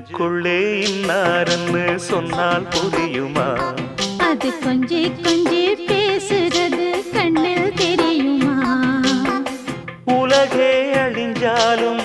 நெஞ்சுக்குள்ளே இன்னார்னு சொன்னால் புரியுமா? அது கொஞ்சி கொஞ்சி பேசுறது கண்ணில் தெரியுமா? உலகே அழிஞ்சாலும்